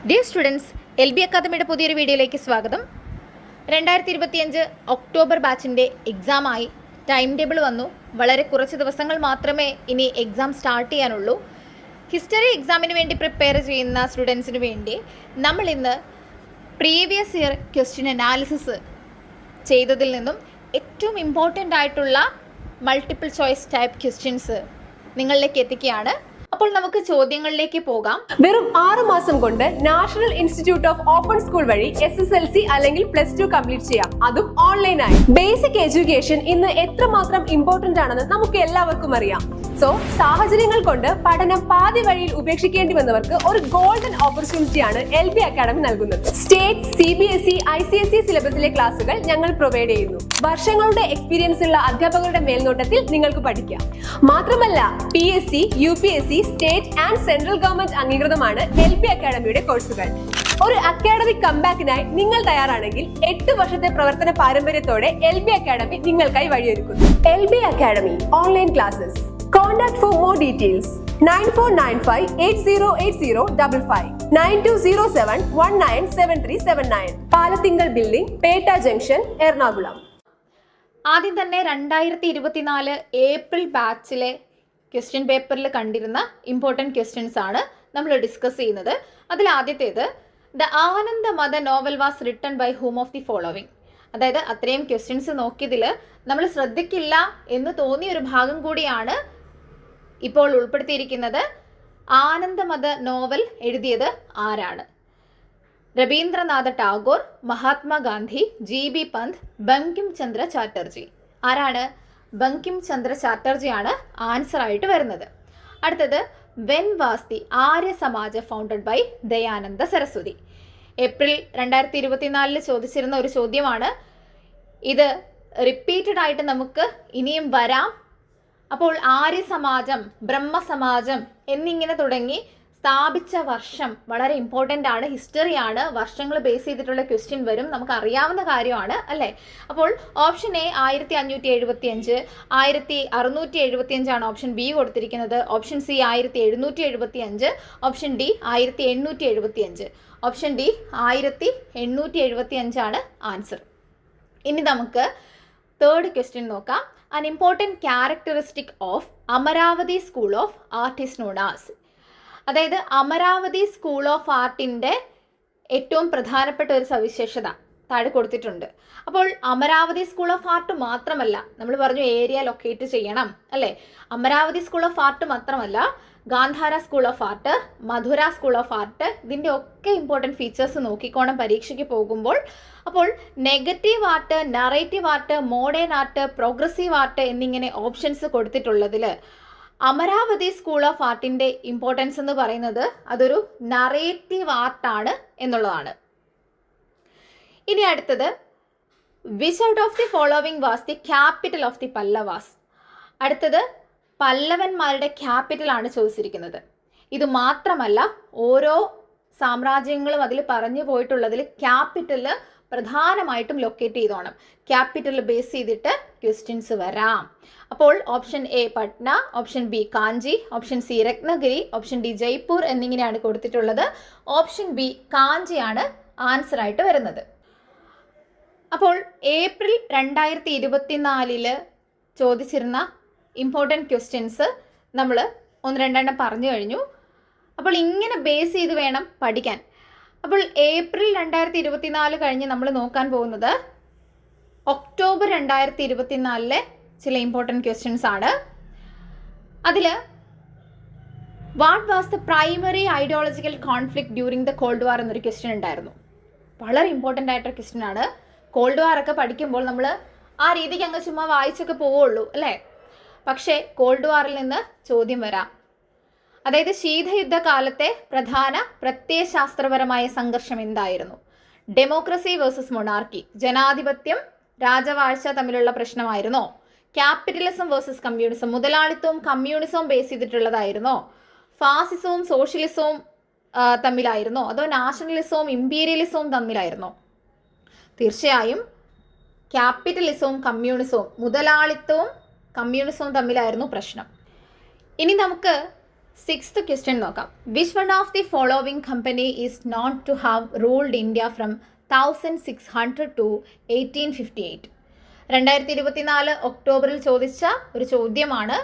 Dear students, LB അക്കാദമിയുടെ പുതിയൊരു വീഡിയോയിലേക്ക് സ്വാഗതം. 2025 ഒക്ടോബർ ബാച്ചിൻ്റെ എക്സാമായി ടൈം ടേബിൾ വന്നു. വളരെ കുറച്ച് ദിവസങ്ങൾ മാത്രമേ ഇനി എക്സാം സ്റ്റാർട്ട് ചെയ്യാനുള്ളൂ. ഹിസ്റ്ററി എക്സാമിന് വേണ്ടി പ്രിപ്പയർ ചെയ്യുന്ന സ്റ്റുഡൻസിന് വേണ്ടി നമ്മൾ ഇന്ന് പ്രീവിയസ് ഇയർ ക്വസ്റ്റ്യൻ അനാലിസിസ് ചെയ്തതിൽ നിന്നും ഏറ്റവും ഇമ്പോർട്ടൻ്റ് ആയിട്ടുള്ള മൾട്ടിപ്പിൾ ചോയ്സ് ടൈപ്പ് ക്വസ്റ്റ്യൻസ് നിങ്ങളിലേക്ക് എത്തിക്കുകയാണ്. അപ്പോൾ നമുക്ക് ചോദ്യങ്ങളിലേക്ക് പോകാം. വെറും 6 മാസം കൊണ്ട് national institute of open school വഴി SSLC അല്ലെങ്കിൽ +2 കംപ്ലീറ്റ് ചെയ്യാം, അതും ഓൺലൈനായി. ബേസിക് എഡ്യൂക്കേഷൻ ഇന്ന് എത്രമാത്രം ഇമ്പോർട്ടന്റ് ആണെന്ന് നമുക്ക് എല്ലാവർക്കും അറിയാം. സോ സാഹചര്യങ്ങൾ കൊണ്ട് പഠനം പാതി വഴിയിൽ ഉപേക്ഷിക്കേണ്ടി വന്നവർക്ക് ഒരു ഗോൾഡൻ ഓപ്പർച്യൂണിറ്റിയാണ് LB അക്കാദമി നൽകുന്നത്. സ്റ്റേറ്റ്, CBSE, ICSE സിലബസിലെ ക്ലാസുകൾ ഞങ്ങൾ പ്രൊവൈഡ് ചെയ്യുന്നു. വർഷങ്ങളുടെ എക്സ്പീരിയൻസ് ഉള്ള അധ്യാപകരുടെ മേൽനോട്ടത്തിൽ നിങ്ങൾക്ക് പഠിക്കാം. മാത്രമല്ല PSC, UPSC, state and central government അംഗീകൃതമാണ് LB അക്കാദമിയുടെ കോഴ്സുകൾ. ഒരു അക്കാഡമിക് കംബാക്കിനായി നിങ്ങൾ തയ്യാറാണെങ്കിൽ 8 വർഷത്തെ പ്രവർത്തന പാരമ്പര്യത്തോടെ LB അക്കാദമി നിങ്ങൾക്കായി വഴിയൊരുക്കുന്നു. LB academy online classes. Contact for more details 9495808055 9207197379 Palathinkal building, Pettah junction, Ernakulam. ആദ്യം തന്നെ 2024 ഏപ്രിൽ ബാച്ചിലെ ക്വസ്റ്റ്യൻ പേപ്പറിൽ കണ്ടിരുന്ന ഇമ്പോർട്ടൻറ്റ് ക്വസ്റ്റ്യൻസ് ആണ് നമ്മൾ ഡിസ്കസ് ചെയ്യുന്നത്. അതിൽ ആദ്യത്തേത്, the Anandamath novel was written by whom of the following. അതായത് അത്രയും ക്വസ്റ്റ്യൻസ് നോക്കിയതിൽ നമ്മൾ ശ്രദ്ധിക്കില്ല എന്ന് തോന്നിയ ഒരു ഭാഗം കൂടിയാണ് ഇപ്പോൾ ഉൾപ്പെടുത്തിയിരിക്കുന്നത്. ആനന്ദമത നോവൽ എഴുതിയത് ആരാണ്? രവീന്ദ്രനാഥ ടാഗോർ, മഹാത്മാഗാന്ധി, GB പന്ത്, ബങ്കിം ചന്ദ്ര ചാറ്റർജി. ആരാണ്? ബങ്കിം ചന്ദ്ര ചാറ്റർജിയാണ് ആൻസർ ആയിട്ട് വരുന്നത്. അടുത്തത്, when was the Arya Samaj founded by Dayananda Saraswati. April 2024 ചോദിച്ചിരുന്ന ഒരു ചോദ്യമാണ്. ഇത് റിപ്പീറ്റഡ് ആയിട്ട് നമുക്ക് ഇനിയും വരാം. അപ്പോൾ ആര്യ സമാജം, ബ്രഹ്മസമാജം എന്നിങ്ങനെ തുടങ്ങി സ്ഥാപിച്ച വർഷം വളരെ ഇമ്പോർട്ടൻ്റ് ആണ്. ഹിസ്റ്ററിയാണ്, വർഷങ്ങൾ ബേസ് ചെയ്തിട്ടുള്ള ക്വസ്റ്റ്യൻ വരും, നമുക്ക് അറിയാവുന്ന കാര്യമാണ് അല്ലേ? അപ്പോൾ ഓപ്ഷൻ എ 1575, 1675 ആണ് ഓപ്ഷൻ ബി കൊടുത്തിരിക്കുന്നത്. Option C 1775, option D 1875. Option D 1875 ആണ് ആൻസർ. ഇനി നമുക്ക് തേർഡ് ക്വസ്റ്റ്യൻ നോക്കാം. An important characteristic of Amaravati school of art is known as. അതായത് അമരാവതി സ്കൂൾ ഓഫ് ആർട്ടിൻ്റെ ഏറ്റവും പ്രധാനപ്പെട്ട ഒരു സവിശേഷത താഴെ കൊടുത്തിട്ടുണ്ട്. അപ്പോൾ അമരാവതി സ്കൂൾ ഓഫ് ആർട്ട് മാത്രമല്ല, നമ്മൾ പറഞ്ഞു ഏരിയ ലൊക്കേറ്റ് ചെയ്യണം അല്ലേ? അമരാവതി സ്കൂൾ ഓഫ് ആർട്ട് മാത്രമല്ല, Gandhara school of art, Mathura school of art, ഇതിൻ്റെ ഒക്കെ ഇമ്പോർട്ടൻറ്റ് ഫീച്ചേഴ്സ് നോക്കിക്കോണം പരീക്ഷയ്ക്ക് പോകുമ്പോൾ. അപ്പോൾ negative art, narrative art, modern art, progressive art എന്നിങ്ങനെ ഓപ്ഷൻസ് കൊടുത്തിട്ടുള്ളതിൽ അമരാവതി സ്കൂൾ ഓഫ് ആർട്ടിൻ്റെ ഇമ്പോർട്ടൻസ് എന്ന് പറയുന്നത് അതൊരു നറേറ്റീവ് ആർട്ടാണ് എന്നുള്ളതാണ്. ഇനി അടുത്തത്, which out of the following was the capital of the Pallavas. അടുത്തത്, പല്ലവന്മാരുടെ ക്യാപിറ്റൽ ആണ് ചോദിച്ചിരിക്കുന്നത്. ഇത് മാത്രമല്ല, ഓരോ സാമ്രാജ്യങ്ങളും അതിൽ പറഞ്ഞു പോയിട്ടുള്ളതിൽ ക്യാപിറ്റൽ പ്രധാനമായിട്ടും ലൊക്കേറ്റ് ചെയ്തോണം. ക്യാപിറ്റൽ ബേസ് ചെയ്തിട്ട് ക്വസ്റ്റ്യൻസ് വരാം. അപ്പോൾ option A Patna, option B Kanchi, option C Ratnagiri, option D Jaipur എന്നിങ്ങനെയാണ് കൊടുത്തിട്ടുള്ളത്. ഓപ്ഷൻ ബി കാഞ്ചിയാണ് ആൻസർ ആയിട്ട് വരുന്നത്. അപ്പോൾ ഏപ്രിൽ 2024 ചോദിച്ചിരുന്ന ഇമ്പോർട്ടൻറ്റ് ക്വസ്റ്റ്യൻസ് നമ്മൾ 1-2 പറഞ്ഞു കഴിഞ്ഞു. അപ്പോൾ ഇങ്ങനെ ബേസ് ചെയ്ത് വേണം പഠിക്കാൻ. അപ്പോൾ ഏപ്രിൽ 2024 കഴിഞ്ഞ് നമ്മൾ നോക്കാൻ പോകുന്നത് ഒക്ടോബർ 2024 ചില ഇമ്പോർട്ടൻറ്റ് ക്വസ്റ്റ്യൻസ് ആണ്. അതിൽ what was the primary ideological conflict during the called വാർ എന്നൊരു ക്വസ്റ്റ്യൻ ഉണ്ടായിരുന്നു. വളരെ ഇമ്പോർട്ടൻ്റ് ആയിട്ടൊരു ക്വസ്റ്റ്യൻ ആണ്. കോൾഡ് വാർ ഒക്കെ പഠിക്കുമ്പോൾ നമ്മൾ ആ രീതിക്ക് അങ്ങ് ചുമ്മാ വായിച്ചൊക്കെ പോവുള്ളൂ അല്ലേ? പക്ഷേ കോൾഡ് വാറിൽ നിന്ന് ചോദ്യം വരാം. അതായത് ശീതയുദ്ധകാലത്തെ പ്രധാന പ്രത്യയശാസ്ത്രപരമായ സംഘർഷം എന്തായിരുന്നു? ഡെമോക്രസി വേഴ്സസ് മൊണാർക്കി, ജനാധിപത്യം രാജവാഴ്ച തമ്മിലുള്ള പ്രശ്നമായിരുന്നോ? ക്യാപിറ്റലിസം വേഴ്സസ് കമ്മ്യൂണിസം, മുതലാളിത്തവും കമ്മ്യൂണിസവും ബേസ് ചെയ്തിട്ടുള്ളതായിരുന്നോ? ഫാസിസവും സോഷ്യലിസവും തമ്മിലായിരുന്നോ? അതോ നാഷണലിസവും ഇമ്പീരിയലിസവും തമ്മിലായിരുന്നോ? തീർച്ചയായും ക്യാപിറ്റലിസവും കമ്മ്യൂണിസവും, മുതലാളിത്തവും കമ്മ്യൂണിസവും തമ്മിലായിരുന്നു പ്രശ്നം. ഇനി നമുക്ക് സിക്സ്ത് ക്വസ്റ്റ്യൻ നോക്കാം. Which one of the following company is not to have ruled India from 1600 to 1858? 2024 ഒക്ടോബറിൽ ചോദിച്ച ഒരു ചോദ്യമാണ്.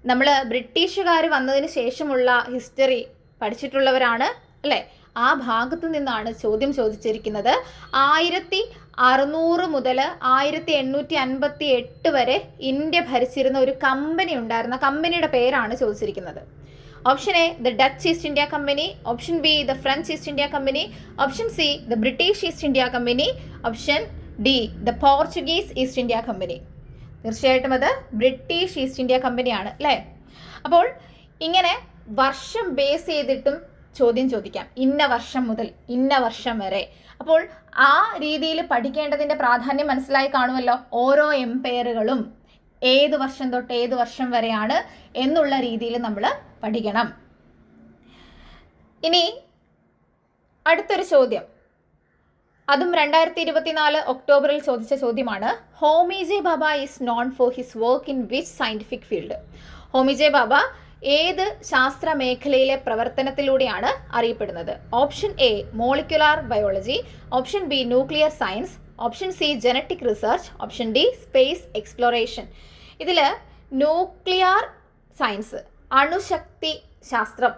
നമ്മൾ ബ്രിട്ടീഷുകാർ വന്നതിന് ശേഷമുള്ള ഹിസ്റ്ററി പഠിച്ചിട്ടുള്ളവരാണ് അല്ലേ? ആ ഭാഗത്തു നിന്നാണ് ചോദ്യം ചോദിച്ചിരിക്കുന്നത്. 1600 മുതൽ 1858 വരെ ഇന്ത്യ ഭരിച്ചിരുന്ന ഒരു കമ്പനി ഉണ്ടായിരുന്ന കമ്പനിയുടെ പേരാണ് ചോദിച്ചിരിക്കുന്നത്. Option A the Dutch east India company, option B the French east India company, option C the British east India company, option D the Portuguese east India company. തീർച്ചയായിട്ടും അത് ബ്രിട്ടീഷ് ഈസ്റ്റ് ഇന്ത്യ കമ്പനിയാണ് അല്ലേ? അപ്പോൾ ഇങ്ങനെ വർഷം base ചെയ്തിട്ടും ചോദ്യം ചോദിക്കാം, ഇന്ന വർഷം മുതൽ ഇന്ന വർഷം വരെ. അപ്പോൾ ആ രീതിയിൽ പഠിക്കേണ്ടതിൻ്റെ പ്രാധാന്യം മനസ്സിലായി കാണുമല്ലോ. ഓരോ എംപയറുകളും ഏത് വർഷം തൊട്ട് ഏത് വർഷം വരെയാണ് എന്നുള്ള രീതിയിൽ നമ്മൾ പഠിക്കണം. ഇനി അടുത്തൊരു ചോദ്യം, അതും 2024 ഒക്ടോബറിൽ ചോദിച്ച ചോദ്യമാണ്. Homi J Bhabha is known for his work in which scientific field? Homi J Bhabha ഏത് ശാസ്ത്ര മേഖലയിലെ പ്രവർത്തനത്തിലൂടെയാണ് അറിയപ്പെടുന്നത്? Option A molecular biology, option B nuclear science, option C genetic research, option D space exploration. ഇതിൽ ന്യൂക്ലിയർ സയൻസ്, അണുശക്തി ശാസ്ത്രം,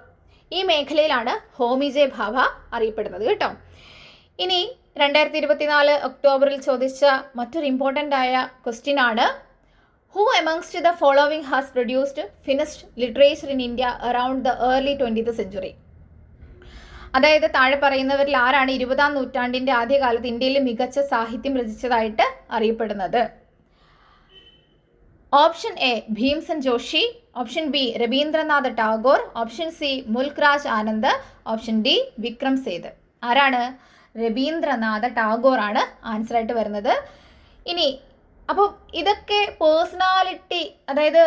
ഈ മേഖലയിലാണ് ഹോമി ജെ ഭാഭ അറിയപ്പെടുന്നത് കേട്ടോ. ഇനി 2024 ഒക്ടോബറിൽ ചോദിച്ച മറ്റൊരു ഇമ്പോർട്ടൻ്റ് ആയ ക്വസ്റ്റ്യൻ ആണ്. Who amongst the following has produced finished literature in India around the early 20th century? അതായത് താഴെ പറയുന്നവരിൽ ആരാണ് 20-ാം നൂറ്റാണ്ടിൻ്റെ ആദ്യകാലത്ത് ഇന്ത്യയിൽ മികച്ച സാഹിത്യം രചിച്ചതായിട്ട് അറിയപ്പെടുന്നത്? Option A Bhimsen Joshi, option B Rabindranath Tagore, option C Mulk Raj Anand, option D Vikram Seth. ആരാണ്? രവീന്ദ്രനാഥ ടാഗോർ ആണ് ആൻസർ ആയിട്ട് വരുന്നത്. ഇനി അപ്പോൾ ഇതൊക്കെ പേഴ്സണാലിറ്റി, അതായത്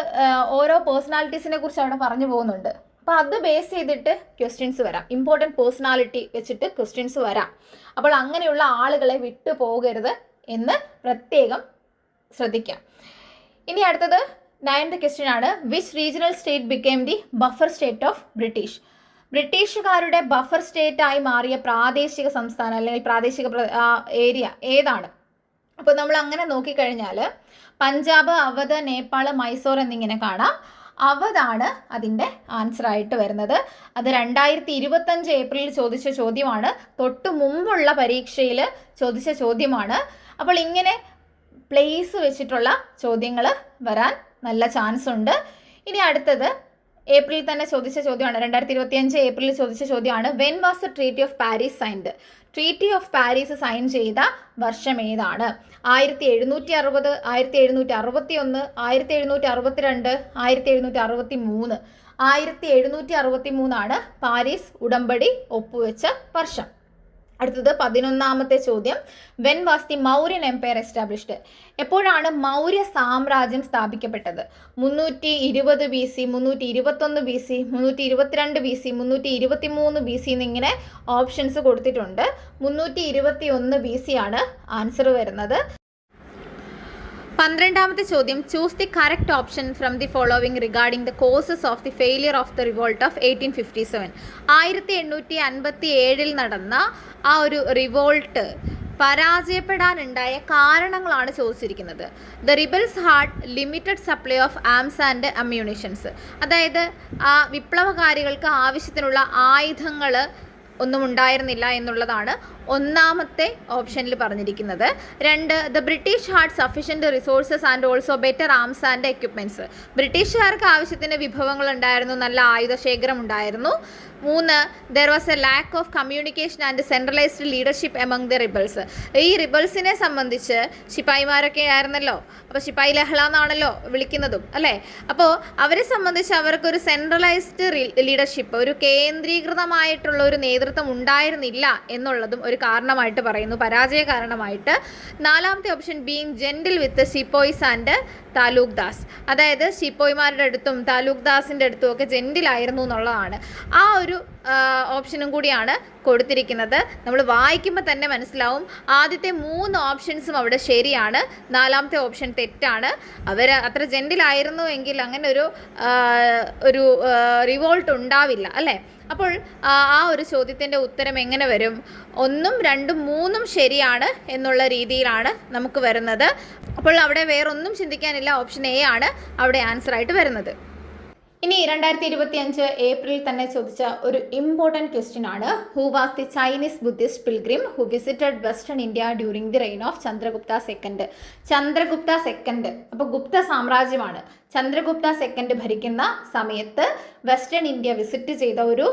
ഓരോ പേഴ്സണാലിറ്റീസിനെ കുറിച്ച് അവിടെ പറഞ്ഞു പോകുന്നുണ്ട്. അപ്പോൾ അത് ബേസ് ചെയ്തിട്ട് ക്വസ്റ്റ്യൻസ് വരാം, ഇമ്പോർട്ടൻറ്റ് പേഴ്സണാലിറ്റി വെച്ചിട്ട് ക്വസ്റ്റ്യൻസ് വരാം. അപ്പോൾ അങ്ങനെയുള്ള ആളുകളെ വിട്ടു പോകരുത് എന്ന് പ്രത്യേകം ശ്രദ്ധിക്കാം. ഇനി അടുത്തത് 9th ക്വസ്റ്റ്യൻ ആണ്. Which regional state became the buffer state of British? ബ്രിട്ടീഷുകാരുടെ ബഫർ സ്റ്റേറ്റ് ആയി മാറിയ പ്രാദേശിക സംസ്ഥാനം അല്ലെങ്കിൽ പ്രാദേശിക ഏരിയ ഏതാണ്? അപ്പോൾ നമ്മൾ അങ്ങനെ നോക്കിക്കഴിഞ്ഞാൽ പഞ്ചാബ്, അവധ്, നേപ്പാൾ, മൈസൂർ എന്നിങ്ങനെ കാണാം. അവധാണ് അതിൻ്റെ ആൻസർ ആയിട്ട് വരുന്നത്. അത് 2025 ഏപ്രിലിൽ ചോദിച്ച ചോദ്യമാണ്. തൊട്ടു മുമ്പുള്ള പരീക്ഷയിൽ ചോദിച്ച ചോദ്യമാണ്. അപ്പോൾ ഇങ്ങനെ പ്ലേസ് വെച്ചിട്ടുള്ള ചോദ്യങ്ങൾ വരാൻ നല്ല ചാൻസ് ഉണ്ട്. ഇനി അടുത്തത് ഏപ്രിലിൽ തന്നെ ചോദിച്ച ചോദ്യമാണ്. 2025 ഏപ്രിലിൽ ചോദിച്ച ചോദ്യമാണ്. When was the treaty of Paris signed? Treaty of Paris sign ചെയ്ത വർഷം ഏതാണ്? 1760, 1761, 1762, 1763. 1763 പാരീസ് ഉടമ്പടി ഒപ്പുവെച്ച വർഷം. അടുത്തത് 11ാമത്തെ ചോദ്യം. When was the Mauryan empire established? എപ്പോഴാണ് മൗര്യ സാമ്രാജ്യം സ്ഥാപിക്കപ്പെട്ടത്? 320 BC, 321 BC, 322 BC, 323 BC എന്നിങ്ങനെ ഓപ്ഷൻസ് കൊടുത്തിട്ടുണ്ട്. 321 BC ആണ് ആൻസർ വരുന്നത്. 12ാമത്തെ ചോദ്യം. Choose the correct option from the following regarding the causes of the failure of the revolt of 1857. 1857 നടന്ന ആ ഒരു റിവോൾട്ട് പരാജയപ്പെടാനുണ്ടായ കാരണങ്ങളാണ് ചോദിച്ചിരിക്കുന്നത്. The rebels had limited supply of arms and ammunitions. അതായത് ആ വിപ്ലവകാരികൾക്ക് ആവശ്യത്തിനുള്ള ആയുധങ്ങൾ ഒന്നും ഉണ്ടായിരുന്നില്ല എന്നുള്ളതാണ് ഒന്നാമത്തെ ഓപ്ഷനിൽ പറഞ്ഞിരിക്കുന്നത്. 2, the British had sufficient resources and also better arms and equipments. ബ്രിട്ടീഷുകാർക്ക് ആവശ്യത്തിന് വിഭവങ്ങൾ ഉണ്ടായിരുന്നു, നല്ല ആയുധശേഖരം ഉണ്ടായിരുന്നു. 3, there was a lack of communication and centralised leadership among the rebels. ഈ റിബൽസിനെ സംബന്ധിച്ച് ശിപ്പായിമാരൊക്കെ ആയിരുന്നല്ലോ, അപ്പോൾ ശിപ്പായി ലഹള എന്നാണല്ലോ വിളിക്കുന്നതും അല്ലേ? അപ്പോൾ അവരെ സംബന്ധിച്ച് അവർക്കൊരു സെൻട്രലൈസ്ഡ് ലീഡർഷിപ്പ്, ഒരു കേന്ദ്രീകൃതമായിട്ടുള്ള ഒരു നേതൃത്വം ഉണ്ടായിരുന്നില്ല എന്നുള്ളതും ഒരു കാരണമായിട്ട് പറയുന്നു, പരാജയ കാരണമായിട്ട്. 4ാമത്തെ option being gentle with sepoys and taluqdars, അതായത് ശിപ്പോയ്മാരുടെ അടുത്തും താലൂക്ക് ദാസിൻ്റെ അടുത്തും ഒക്കെ ജെന്റിലായിരുന്നു എന്നുള്ളതാണ്. ആ ഒരു ഓപ്ഷനും കൂടിയാണ് കൊടുത്തിരിക്കുന്നത്. നമ്മൾ വായിക്കുമ്പോൾ തന്നെ മനസ്സിലാവും ആദ്യത്തെ 3 ഓപ്ഷൻസും അവിടെ ശരിയാണ്, 4ാമത്തെ ഓപ്ഷൻ തെറ്റാണ്. അവർ അത്ര ജെന്റിലായിരുന്നു എങ്കിൽ അങ്ങനെ ഒരു റിവോൾട്ട് ഉണ്ടാവില്ല അല്ലേ. അപ്പോൾ ആ ഒരു ചോദ്യത്തിൻ്റെ ഉത്തരം എങ്ങനെ വരും? 1, 2, 3 ശരിയാണ് എന്നുള്ള രീതിയിലാണ് നമുക്ക് വരുന്നത്. അപ്പോൾ അവിടെ വേറൊന്നും ചിന്തിക്കാനില്ല, ഓപ്ഷൻ എ ആണ് അവിടെ ആൻസർ ആയിട്ട് വരുന്നത്. ഇനി 2025 ഏപ്രിലിൽ തന്നെ ചോദിച്ച ഒരു ഇമ്പോർട്ടൻറ്റ് ക്വസ്റ്റ്യൻ ആണ്. Who was the Chinese Buddhist pilgrim who visited western India during the reign of Chandragupta second? Chandragupta second, അപ്പോൾ ഗുപ്ത സാമ്രാജ്യമാണ്. ചന്ദ്രഗുപ്ത സെക്കൻഡ് ഭരിക്കുന്ന സമയത്ത് വെസ്റ്റേൺ ഇന്ത്യ വിസിറ്റ് ചെയ്ത ഒരു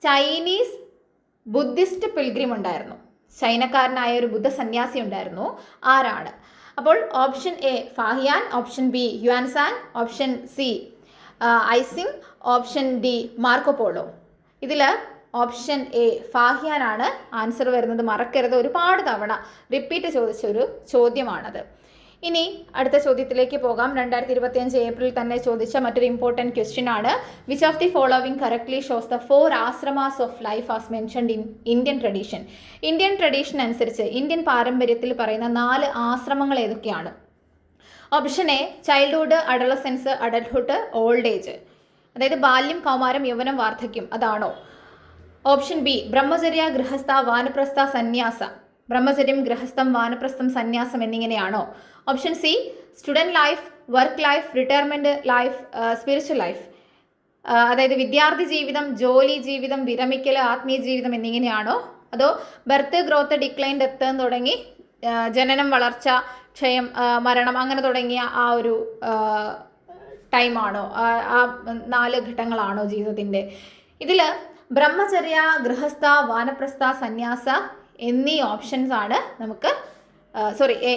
ചൈനീസ് ബുദ്ധിസ്റ്റ് പിൽഗ്രിം ഉണ്ടായിരുന്നു, ചൈനക്കാരനായ ഒരു ബുദ്ധ സന്യാസി ഉണ്ടായിരുന്നു. ആരാണ്? അപ്പോൾ option A Fahien, option B Xuanzang, option C Yijing, option D Marco Polo. ഇതിൽ ഓപ്ഷൻ എ ഫാഹിയാനാണ് ആൻസർ വരുന്നത്. മറക്കരുത്, ഒരുപാട് തവണ റിപ്പീറ്റ് ചോദിച്ചൊരു ചോദ്യമാണത്. ഇനി അടുത്ത ചോദ്യത്തിലേക്ക് പോകാം. 2025 ഏപ്രിൽ തന്നെ ചോദിച്ച മറ്റൊരു ഇമ്പോർട്ടൻറ്റ് ക്വസ്റ്റ്യൻ ആണ്. Which of the following correctly shows the 4 ashramas of life as mentioned in Indian tradition? Indian tradition അനുസരിച്ച് ഇന്ത്യൻ പാരമ്പര്യത്തിൽ പറയുന്ന 4 ആശ്രമങ്ങൾ ഏതൊക്കെയാണ്? Option A childhood, adolescence, adulthood, old age, അതായത് ബാല്യം, കൗമാരം, യൗവനം, വാർദ്ധക്യം, അതാണോ? ഓപ്ഷൻ ബി ബ്രഹ്മചര്യ, ഗൃഹസ്ഥ, വാനപ്രസ്ഥ, സന്യാസ. ബ്രഹ്മചര്യം, ഗൃഹസ്ഥം, വാനപ്രസ്ഥം, സന്യാസം എന്നിങ്ങനെയാണോ? Option C student life, work life, retirement life, spiritual life, അതായത് വിദ്യാർത്ഥി ജീവിതം, ജോലി ജീവിതം, വിരമിക്കൽ, ആത്മീയ ജീവിതം എന്നിങ്ങനെയാണോ? അതോ ബർത്ത്, ഗ്രോത്ത്, ഡിക്ലൈൻ, ഡെത്ത് എന്ന് തുടങ്ങി ജനനം, വളർച്ച, ക്ഷയം, മരണം അങ്ങനെ തുടങ്ങിയ ആ ഒരു ടൈമാണോ, ആ 4 ഘട്ടങ്ങളാണോ ജീവിതത്തിൻ്റെ? ഇതിൽ ബ്രഹ്മചര്യ, ഗൃഹസ്ഥ, വാനപ്രസ്ഥ, സന്യാസ എന്നീ ഓപ്ഷൻസ് ആണ് നമുക്ക്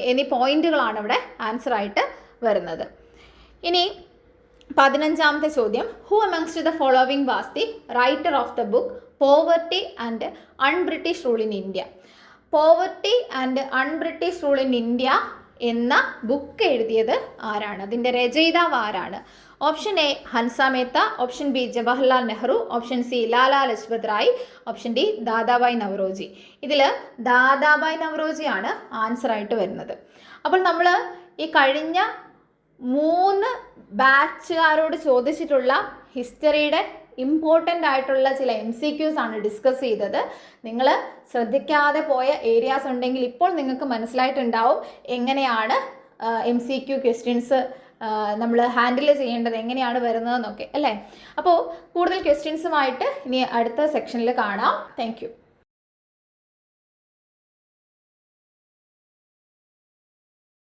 എന്നീ പോയിന്റുകളാണ് ഇവിടെ ആൻസർ ആയിട്ട് വരുന്നത്. ഇനി 15ാമത്തെ ചോദ്യം. Who amongst the following was the writer of the book poverty and un-British rule in India? Poverty and un-British rule in India എന്ന ബുക്ക് എഴുതിയത് ആരാണ്? അതിൻ്റെ രചയിതാവ് ആരാണ്? Option A Hansa Mehta, option B Jawaharlal Nehru, option C Lala Lajpat Rai, option D Dadabhai Naoroji. ഇതിൽ Dadabhai നവറോജിയാണ് answer ആയിട്ട് വരുന്നത്. അപ്പോൾ നമ്മൾ ഈ കഴിഞ്ഞ 3 ബാച്ചുകാരോട് ചോദിച്ചിട്ടുള്ള ഹിസ്റ്ററിയുടെ ഇമ്പോർട്ടൻ്റ് ആയിട്ടുള്ള ചില MCQs ആണ് ഡിസ്കസ് ചെയ്തത്. നിങ്ങൾ ശ്രദ്ധിക്കാതെ പോയ ഏരിയാസ് ഉണ്ടെങ്കിൽ ഇപ്പോൾ നിങ്ങൾക്ക് മനസ്സിലായിട്ടുണ്ടാവും എങ്ങനെയാണ് MCQ ക്വസ്റ്റ്യൻസ് നമ്മൾ ഹാൻഡിൽ ചെയ്യേണ്ടത്, എങ്ങനെയാണ് വരുന്നതെന്നൊക്കെ അല്ലേ. അപ്പോൾ കൂടുതൽ ക്വസ്റ്റ്യൻസുമായിട്ട് ഇനി അടുത്ത സെക്ഷനിൽ കാണാം. Thank you.